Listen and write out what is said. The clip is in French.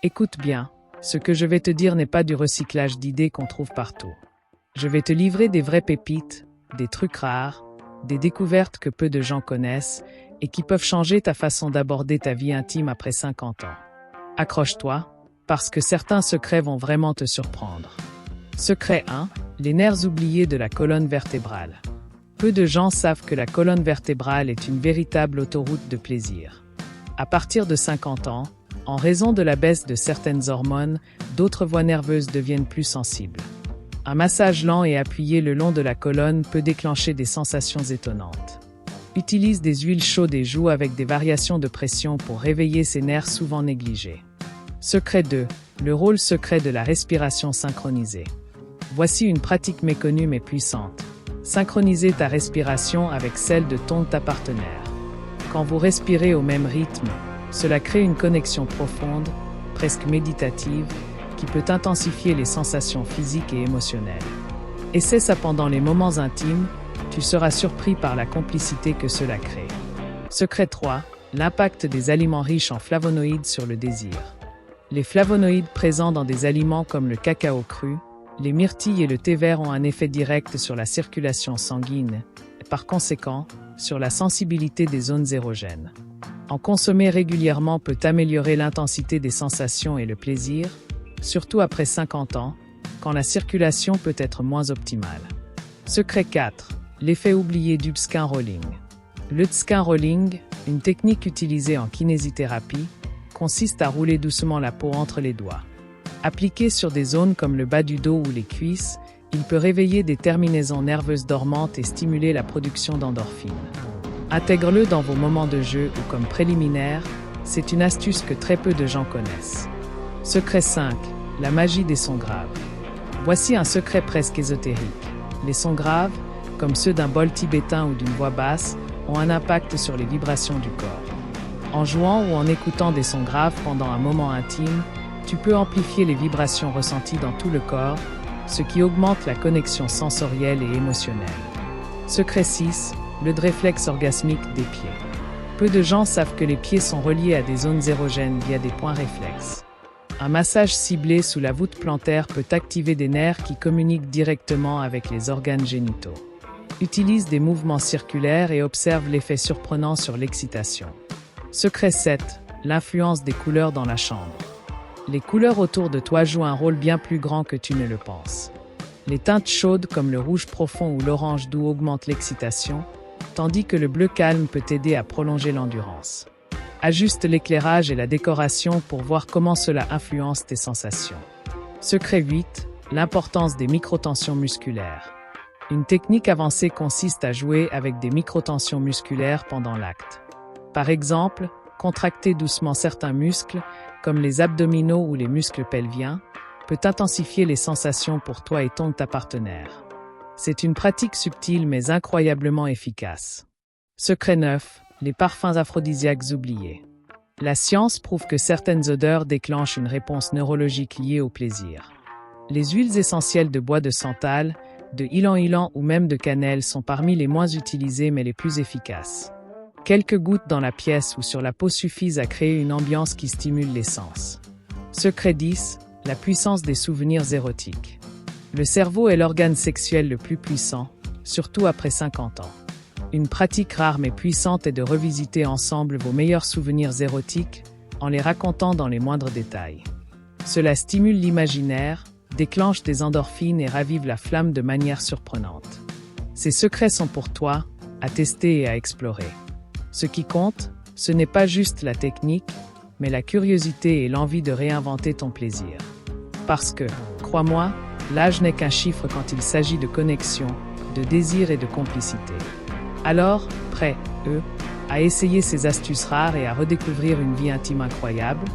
Écoute bien, ce que je vais te dire n'est pas du recyclage d'idées qu'on trouve partout. Je vais te livrer des vraies pépites, des trucs rares, des découvertes que peu de gens connaissent et qui peuvent changer ta façon d'aborder ta vie intime après 50 ans. Accroche-toi, parce que certains secrets vont vraiment te surprendre. Secret 1, les nerfs oubliés de la colonne vertébrale. Peu de gens savent que la colonne vertébrale est une véritable autoroute de plaisir. À partir de 50 ans, en raison de la baisse de certaines hormones, d'autres voies nerveuses deviennent plus sensibles. Un massage lent et appuyé le long de la colonne peut déclencher des sensations étonnantes. Utilise des huiles chaudes et joue avec des variations de pression pour réveiller ces nerfs souvent négligés. Secret 2, le rôle secret de la respiration synchronisée. Voici une pratique méconnue mais puissante. Synchroniser ta respiration avec celle de ta partenaire. Quand vous respirez au même rythme, cela crée une connexion profonde, presque méditative, qui peut intensifier les sensations physiques et émotionnelles. Essaie ça pendant les moments intimes, tu seras surpris par la complicité que cela crée. Secret 3, l'impact des aliments riches en flavonoïdes sur le désir. Les flavonoïdes présents dans des aliments comme le cacao cru, les myrtilles et le thé vert ont un effet direct sur la circulation sanguine et par conséquent, sur la sensibilité des zones érogènes. En consommer régulièrement peut améliorer l'intensité des sensations et le plaisir, surtout après 50 ans, quand la circulation peut être moins optimale. Secret 4, l'effet oublié du skin rolling. Le skin rolling, une technique utilisée en kinésithérapie, consiste à rouler doucement la peau entre les doigts. Appliqué sur des zones comme le bas du dos ou les cuisses, il peut réveiller des terminaisons nerveuses dormantes et stimuler la production d'endorphines. Intègre-le dans vos moments de jeu ou comme préliminaire, c'est une astuce que très peu de gens connaissent. Secret 5, la magie des sons graves. Voici un secret presque ésotérique. Les sons graves, comme ceux d'un bol tibétain ou d'une voix basse, ont un impact sur les vibrations du corps. En jouant ou en écoutant des sons graves pendant un moment intime, tu peux amplifier les vibrations ressenties dans tout le corps, ce qui augmente la connexion sensorielle et émotionnelle. Secret 6, le réflexe orgasmique des pieds. Peu de gens savent que les pieds sont reliés à des zones érogènes via des points réflexes. Un massage ciblé sous la voûte plantaire peut activer des nerfs qui communiquent directement avec les organes génitaux. Utilise des mouvements circulaires et observe l'effet surprenant sur l'excitation. Secret 7, l'influence des couleurs dans la chambre. Les couleurs autour de toi jouent un rôle bien plus grand que tu ne le penses. Les teintes chaudes comme le rouge profond ou l'orange doux augmentent l'excitation, tandis que le bleu calme peut t'aider à prolonger l'endurance. Ajuste l'éclairage et la décoration pour voir comment cela influence tes sensations. Secret 8, l'importance des microtensions musculaires. Une technique avancée consiste à jouer avec des microtensions musculaires pendant l'acte. Par exemple, contracter doucement certains muscles, comme les abdominaux ou les muscles pelviens, peut intensifier les sensations pour toi et ta partenaire. C'est une pratique subtile mais incroyablement efficace. Secret 9, les parfums aphrodisiaques oubliés. La science prouve que certaines odeurs déclenchent une réponse neurologique liée au plaisir. Les huiles essentielles de bois de santal, de ylang-ylang ou même de cannelle sont parmi les moins utilisées mais les plus efficaces. Quelques gouttes dans la pièce ou sur la peau suffisent à créer une ambiance qui stimule les sens. Secret 10, la puissance des souvenirs érotiques. Le cerveau est l'organe sexuel le plus puissant, surtout après 50 ans. Une pratique rare mais puissante est de revisiter ensemble vos meilleurs souvenirs érotiques en les racontant dans les moindres détails. Cela stimule l'imaginaire, déclenche des endorphines et ravive la flamme de manière surprenante. Ces secrets sont pour toi, à tester et à explorer. Ce qui compte, ce n'est pas juste la technique, mais la curiosité et l'envie de réinventer ton plaisir. Parce que, crois-moi, l'âge n'est qu'un chiffre quand il s'agit de connexion, de désir et de complicité. Alors, prêt, à essayer ces astuces rares et à redécouvrir une vie intime incroyable ?